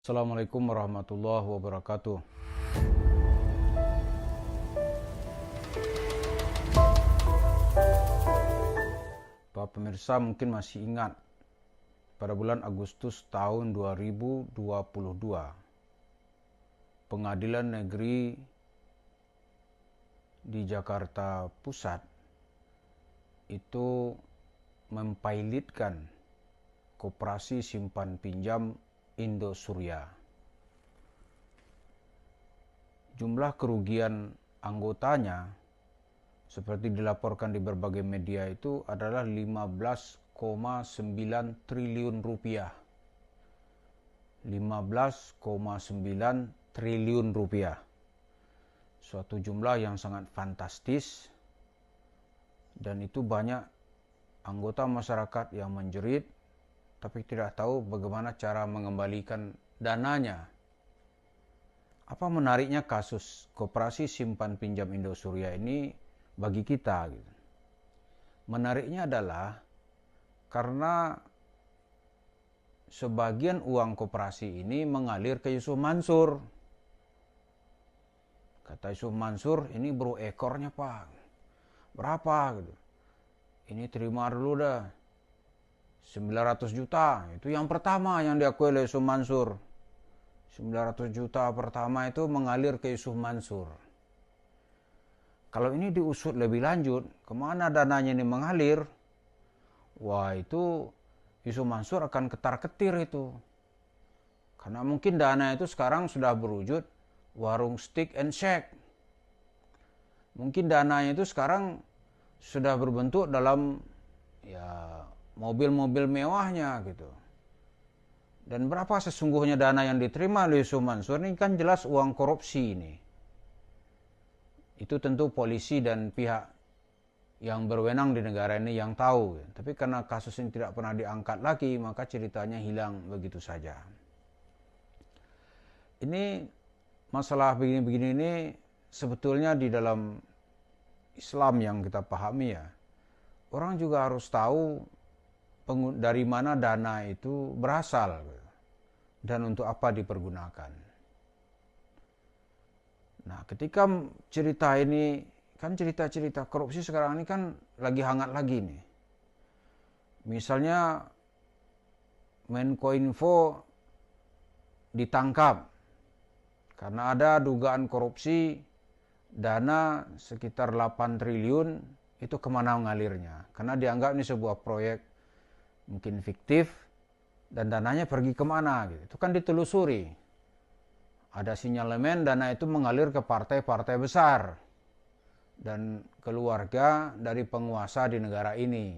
Assalamualaikum warahmatullahi wabarakatuh. Pak pemirsa mungkin masih ingat pada bulan Agustus tahun 2022 Pengadilan Negeri di Jakarta Pusat itu mempailitkan Koperasi Simpan Pinjam Indosuria. Jumlah kerugian anggotanya seperti dilaporkan di berbagai media itu adalah 15,9 triliun rupiah. 15,9 triliun rupiah. Suatu jumlah yang sangat fantastis, dan itu banyak anggota masyarakat yang menjerit tapi tidak tahu bagaimana cara mengembalikan dananya. Apa menariknya kasus Koperasi Simpan Pinjam Indosuria ini bagi kita? Menariknya adalah karena sebagian uang koperasi ini mengalir ke Yusuf Mansur. Kata Yusuf Mansur, ini bro ekornya pak, berapa? Ini terima dulu dah. 900 juta, itu yang pertama yang diakui oleh Yusuf Mansur. 900 juta pertama itu mengalir ke Yusuf Mansur. Kalau ini diusut lebih lanjut, kemana dananya ini mengalir? Wah, itu Yusuf Mansur akan ketar-ketir itu. Karena mungkin dana itu sekarang sudah berwujud warung steak and shake. Mungkin dananya itu sekarang sudah berbentuk dalam mobil-mobil mewahnya gitu. Dan berapa sesungguhnya dana yang diterima oleh Yusuf Mansur ini kan jelas uang korupsi ini. Itu tentu polisi dan pihak yang berwenang di negara ini yang tahu. Tapi karena kasus ini tidak pernah diangkat lagi, maka ceritanya hilang begitu saja. Ini masalah begini-begini ini sebetulnya di dalam Islam yang kita pahami ya. Orang juga harus tahu dari mana dana itu berasal dan untuk apa dipergunakan. Nah, ketika cerita ini, kan cerita-cerita korupsi sekarang ini kan lagi hangat lagi nih. Misalnya Menkominfo ditangkap karena ada dugaan korupsi dana sekitar 8 triliun, itu kemana mengalirnya? Karena dianggap ini sebuah proyek mungkin fiktif, dan dananya pergi kemana gitu. Itu kan ditelusuri. Ada sinyalemen dana itu mengalir ke partai-partai besar dan keluarga dari penguasa di negara ini.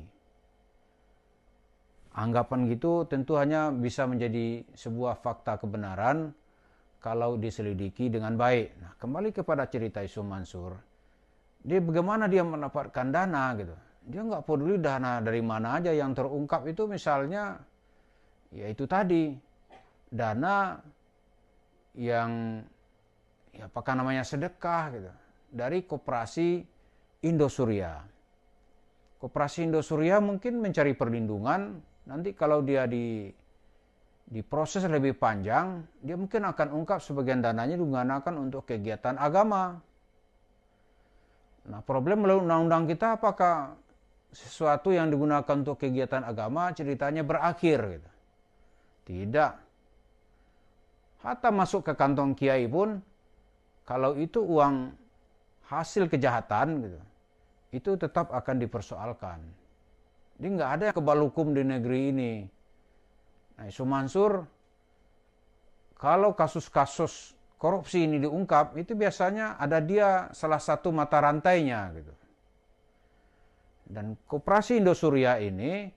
Anggapan gitu tentu hanya bisa menjadi sebuah fakta kebenaran kalau diselidiki dengan baik. Nah, kembali kepada cerita Yusuf Mansur. Bagaimana dia mendapatkan dana gitu. Dia nggak peduli dana dari mana aja, yang terungkap itu misalnya ya itu tadi dana yang apakah namanya sedekah gitu dari Koperasi Indosuria. Koperasi Indosuria mungkin mencari perlindungan, nanti kalau dia diproses lebih panjang, dia mungkin akan ungkap sebagian dananya digunakan untuk kegiatan agama. Nah, problem melalui undang-undang kita, apakah sesuatu yang digunakan untuk kegiatan agama ceritanya berakhir gitu? Tidak. Hatta masuk ke kantong kiai pun, kalau itu uang hasil kejahatan gitu, itu tetap akan dipersoalkan. Jadi nggak ada kebal hukum di negeri ini. Nah, Yusuf Mansur, kalau kasus-kasus korupsi ini diungkap, itu biasanya ada dia salah satu mata rantainya gitu. Dan Koperasi Indosuria ini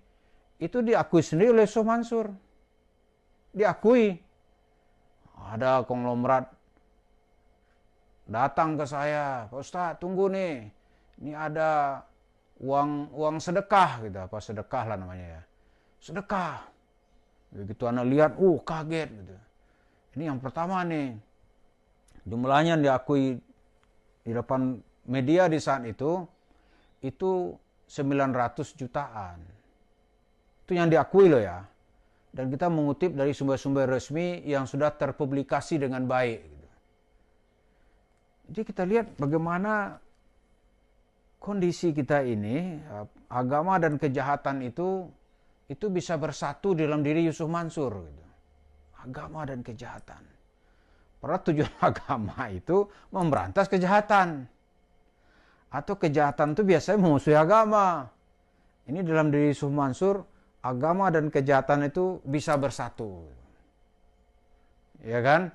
itu diakui sendiri oleh Yusuf Mansur. Diakui. Ada konglomerat datang ke saya, Pak Ustadz tunggu nih, ini ada uang sedekah gitu, apa sedekah lah namanya ya. Sedekah. Begitu anak lihat, kaget gitu. Ini yang pertama nih. Jumlahnya diakui di depan media di saat itu 900 jutaan. Itu yang diakui loh ya. Dan kita mengutip dari sumber-sumber resmi yang sudah terpublikasi dengan baik. Jadi kita lihat bagaimana kondisi kita ini, agama dan kejahatan itu bisa bersatu dalam diri Yusuf Mansur. Agama dan kejahatan. Padahal tujuan agama itu memberantas kejahatan. Atau kejahatan itu biasanya memusuhi agama. Ini dalam diri Yusuf Mansur, agama dan kejahatan itu bisa bersatu. Ya kan?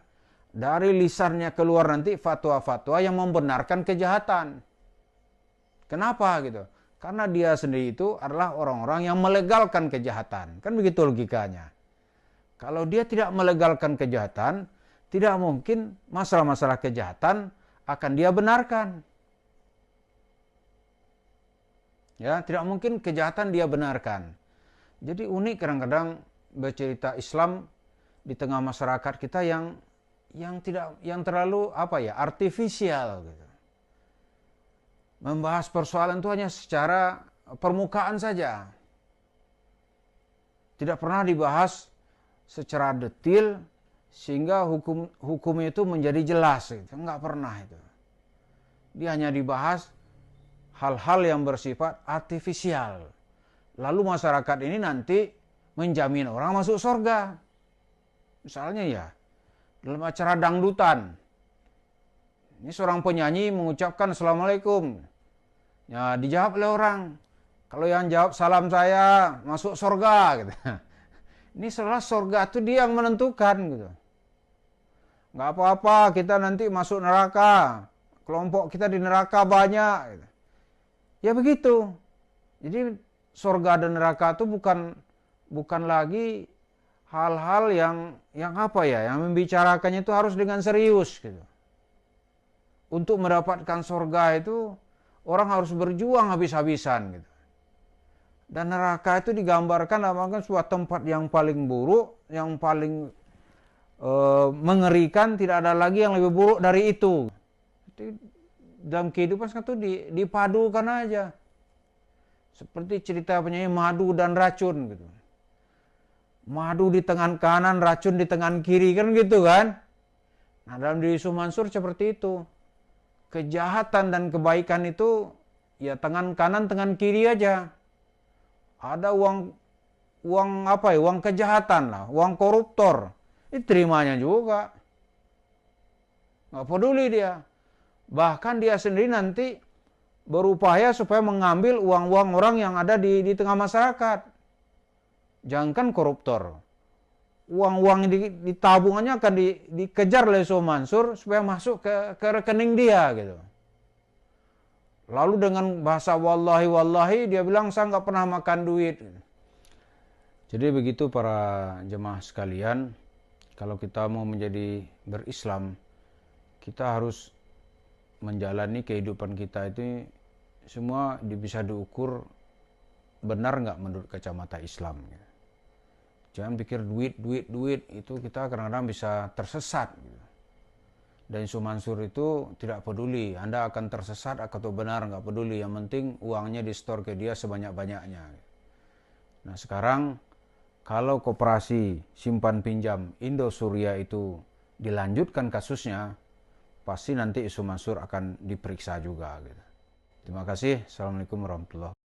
Dari lisannya keluar nanti fatwa-fatwa yang membenarkan kejahatan. Kenapa gitu? Karena dia sendiri itu adalah orang-orang yang melegalkan kejahatan. Kan begitu logikanya. Kalau dia tidak melegalkan kejahatan, tidak mungkin masalah-masalah kejahatan akan dia benarkan. Ya, tidak mungkin kejahatan dia benarkan. Jadi unik kadang-kadang bercerita Islam di tengah masyarakat kita yang terlalu artifisial gitu. Membahas persoalan itu hanya secara permukaan saja. Tidak pernah dibahas secara detail sehingga hukumnya itu menjadi jelas gitu. Enggak pernah itu. Dia hanya dibahas hal-hal yang bersifat artifisial. Lalu masyarakat ini nanti menjamin orang masuk surga. Misalnya ya, dalam acara dangdutan. Ini seorang penyanyi mengucapkan Assalamualaikum. Ya, dijawab oleh orang. Kalau yang jawab salam saya, masuk surga. Gitu. Ini setelah surga itu dia yang menentukan. Gitu. Nggak apa-apa, kita nanti masuk neraka. Kelompok kita di neraka banyak. Gitu. Ya begitu. Jadi surga dan neraka itu bukan lagi hal-hal yang membicarakannya itu harus dengan serius gitu. Untuk mendapatkan surga itu orang harus berjuang habis-habisan gitu. Dan neraka itu digambarkan dalam sebuah tempat yang paling buruk, yang paling mengerikan, tidak ada lagi yang lebih buruk dari itu. Jadi, dalam kehidupan itu dipadukan aja. Seperti cerita penyanyi madu dan racun gitu. Madu di tangan kanan, racun di tangan kiri, kan gitu kan. Nah dalam diri Yusuf Mansur seperti itu. Kejahatan dan kebaikan itu ya tangan kanan, tangan kiri aja. Ada uang kejahatan lah, uang koruptor. Diterimanya juga. Nggak peduli dia. Bahkan dia sendiri nanti berupaya supaya mengambil uang-uang orang yang ada di tengah masyarakat. Jangankan koruptor. Uang-uang di tabungannya akan dikejar oleh Yusuf Mansur supaya masuk ke rekening dia gitu. Lalu dengan bahasa wallahi dia bilang saya nggak pernah makan duit. Jadi begitu para jemaah sekalian, kalau kita mau menjadi berislam, kita harus menjalani kehidupan kita itu semua bisa diukur benar nggak menurut kacamata Islam. Jangan pikir duit itu kita kadang-kadang bisa tersesat. Dan Yusuf Mansur itu tidak peduli Anda akan tersesat atau benar, nggak peduli. Yang penting uangnya di-store ke dia sebanyak-banyaknya. Nah sekarang kalau koperasi simpan pinjam Indosuria itu dilanjutkan kasusnya, pasti nanti Yusuf Mansur akan diperiksa juga. Terima kasih. Assalamualaikum warahmatullahi wabarakatuh.